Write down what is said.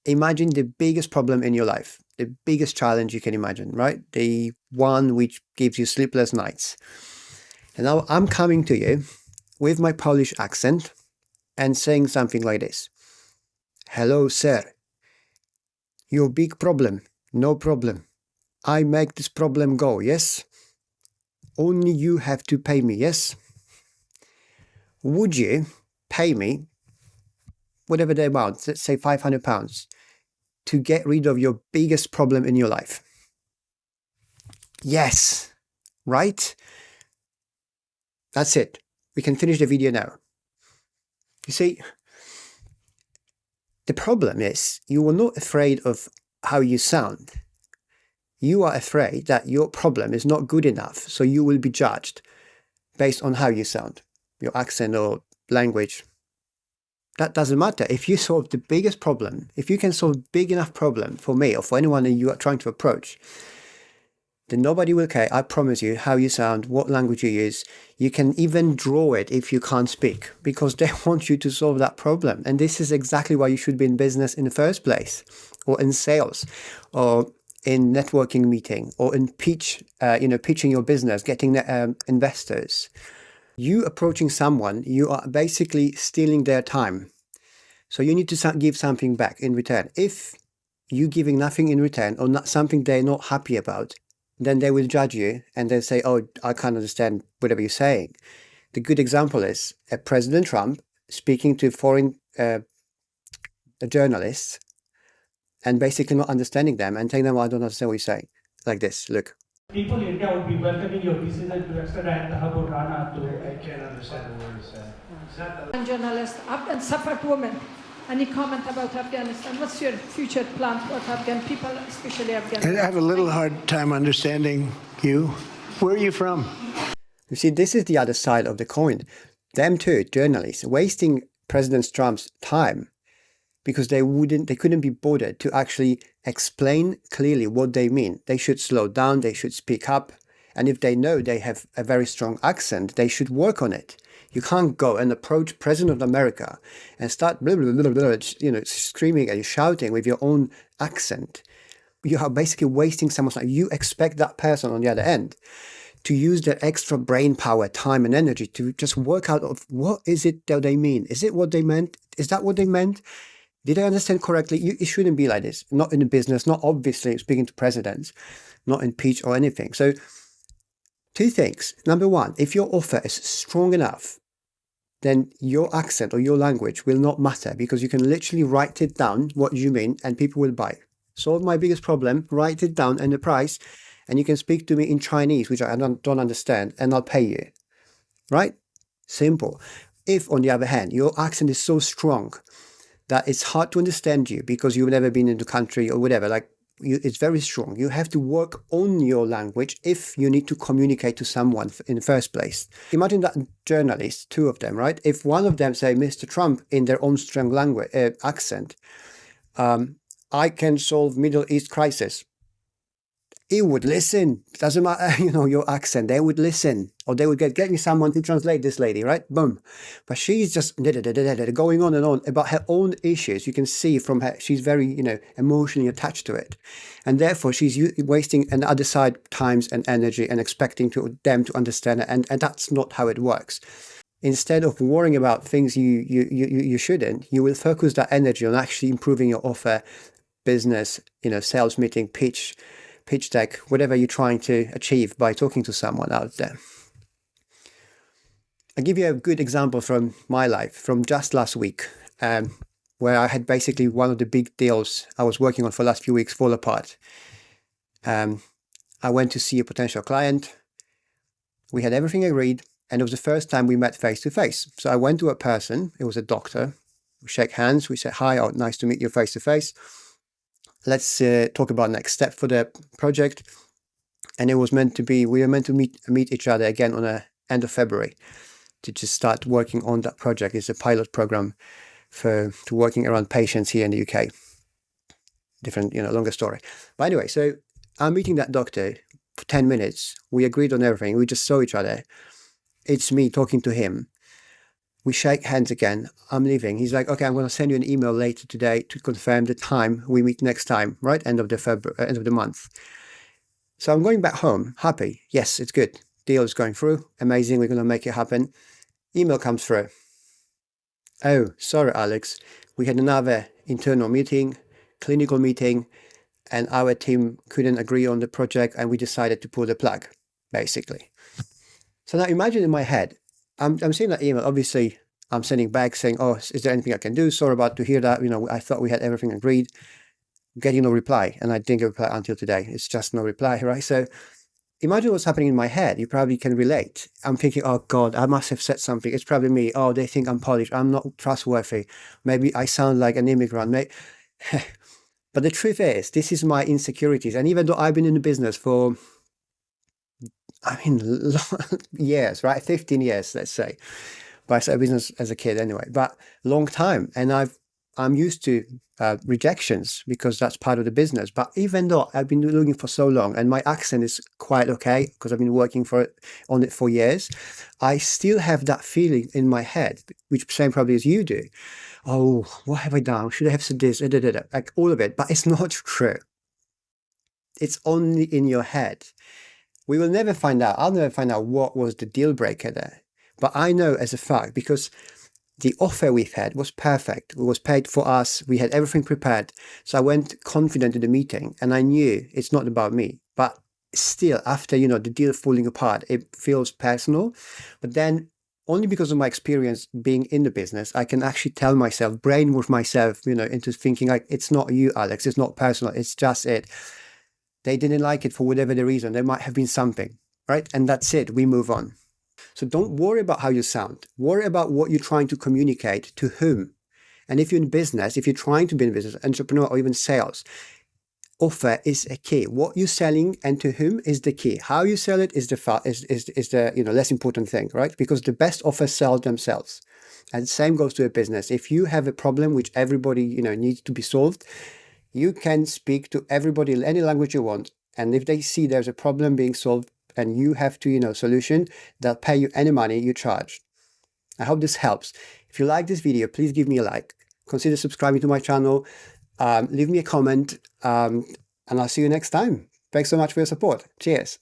imagine the biggest problem in your life, the biggest challenge you can imagine, right? The one which gives you sleepless nights. And now I'm coming to you with my Polish accent and saying something like this. Hello, sir. Your big problem. No problem. I make this problem go, yes? Only you have to pay me, yes? Would you pay me whatever the amount, let's say £500, to get rid of your biggest problem in your life? Yes, right? That's it. We can finish the video now. You see, the problem is you are not afraid of how you sound. You are afraid that your problem is not good enough, so you will be judged based on how you sound, your accent or language. That doesn't matter. If you solve the biggest problem, if you can solve a big enough problem for me or for anyone that you are trying to approach, then nobody will care. I promise you how you sound, what language you use. You can even draw it if you can't speak, because they want you to solve that problem. And this is exactly why you should be in business in the first place, or in sales, or in networking meeting, or in pitching your business, getting investors. You approaching someone, you are basically stealing their time. So you need to give something back in return. If you're giving nothing in return, or not something they're not happy about, then they will judge you and they'll say, oh, I can't understand whatever you're saying. The good example is President Trump speaking to foreign journalists and basically not understanding them and telling them, I don't understand what you're saying. Like this, look. People in India would be welcoming your decision to extradite Habur Rana to... I can't understand a word he's saying. One journalist, Afghan support woman. Any comment about Afghanistan? What's your future plan for Afghan people, especially Afghan? I have a little hard time understanding you. Where are you from? You see, this is the other side of the coin. Them too, journalists, wasting President Trump's time because they couldn't be bothered to actually explain clearly what they mean. They should slow down, they should speak up. And if they know they have a very strong accent, they should work on it. You can't go and approach President of America and start blah, blah, blah, blah, screaming and shouting with your own accent. You are basically wasting someone's time. You expect that person on the other end to use their extra brain power, time and energy to just work out of what is it that they mean. Is it what they meant? Is that what they meant? Did I understand correctly? It shouldn't be like this. Not in the business, not obviously speaking to presidents, not in pitch or anything. So two things. Number one, if your offer is strong enough, then your accent or your language will not matter because you can literally write it down, what you mean, and people will buy. Solve my biggest problem, write it down and the price, and you can speak to me in Chinese, which I don't understand, and I'll pay you. Right? Simple. If, on the other hand, your accent is so strong that it's hard to understand you because you've never been in the country or whatever, it's very strong. You have to work on your language if you need to communicate to someone in the first place. Imagine that journalists, two of them, right? If one of them say, Mr. Trump, in their own strong language accent, I can solve Middle East crisis. He would listen. It doesn't matter, your accent. They would listen. Or they would get me someone to translate this lady, right? Boom. But she's just going on and on about her own issues. You can see from her, she's very, emotionally attached to it. And therefore, she's wasting another side times and energy and expecting them to understand it. And that's not how it works. Instead of worrying about things you shouldn't, you will focus that energy on actually improving your offer, business, sales meeting, pitch deck, whatever you're trying to achieve by talking to someone out there. I'll give you a good example from my life, from just last week, where I had basically one of the big deals I was working on for the last few weeks fall apart. I went to see a potential client. We had everything agreed, and it was the first time we met face to face. So I went to a person, it was a doctor. We shake hands, we said, hi, nice to meet you face to face. Let's talk about next step for the project. And it was we were meant to meet each other again on the end of February to just start working on that project. It's a pilot program to working around patients here in the UK. Different, longer story. But anyway, so I'm meeting that doctor for 10 minutes. We agreed on everything. We just saw each other. It's me talking to him. We shake hands again. I'm leaving. He's like, okay, I'm going to send you an email later today to confirm the time we meet next time, right? End of the month. So I'm going back home, happy. Yes, it's good. Deal is going through. Amazing. We're going to make it happen. Email comes through. Oh, sorry, Alex. We had another internal meeting, clinical meeting, and our team couldn't agree on the project, and we decided to pull the plug, basically. So now imagine in my head, I'm seeing that email. Obviously, I'm sending back saying, oh, is there anything I can do? Sorry about to hear that. I thought we had everything agreed. Getting no reply, and I didn't get a reply until today. It's just no reply, right? So imagine what's happening in my head. You probably can relate. I'm thinking, oh God, I must have said something. It's probably me. Oh, they think I'm Polish. I'm not trustworthy. Maybe I sound like an immigrant. But the truth is, this is my insecurities. And even though I've been in the business for, years, right? 15 years, let's say. But I started business as a kid anyway, but long time. And I'm used to rejections because that's part of the business. But even though I've been looking for so long and my accent is quite okay because I've been working on it for years, I still have that feeling in my head, which same probably as you do. Oh, what have I done? Should I have said this? Like all of it. But it's not true. It's only in your head. We will never find out. I'll never find out what was the deal breaker there. But I know as a fact because the offer we've had was perfect. It was paid for us. We had everything prepared. So I went confident to the meeting and I knew it's not about me. But still, after, the deal falling apart, it feels personal. But then only because of my experience being in the business, I can actually tell myself, brainwash myself, into thinking like, it's not you, Alex. It's not personal. It's just it. They didn't like it for whatever the reason. There might have been something, right? And that's it. We move on. So don't worry about how you sound. Worry about what you're trying to communicate to whom. And if you're in business, if you're trying to be in business, entrepreneur, or even sales, offer is a key. What you're selling and to whom is the key. How you sell it is the less important thing, right? Because the best offers sell themselves. And the same goes to a business. If you have a problem which everybody needs to be solved, you can speak to everybody in any language you want. And if they see there's a problem being solved, and you have to, solution, they'll pay you any money you charge. I hope this helps. If you like this video, please give me a like. Consider subscribing to my channel. Leave me a comment, and I'll see you next time. Thanks so much for your support. Cheers.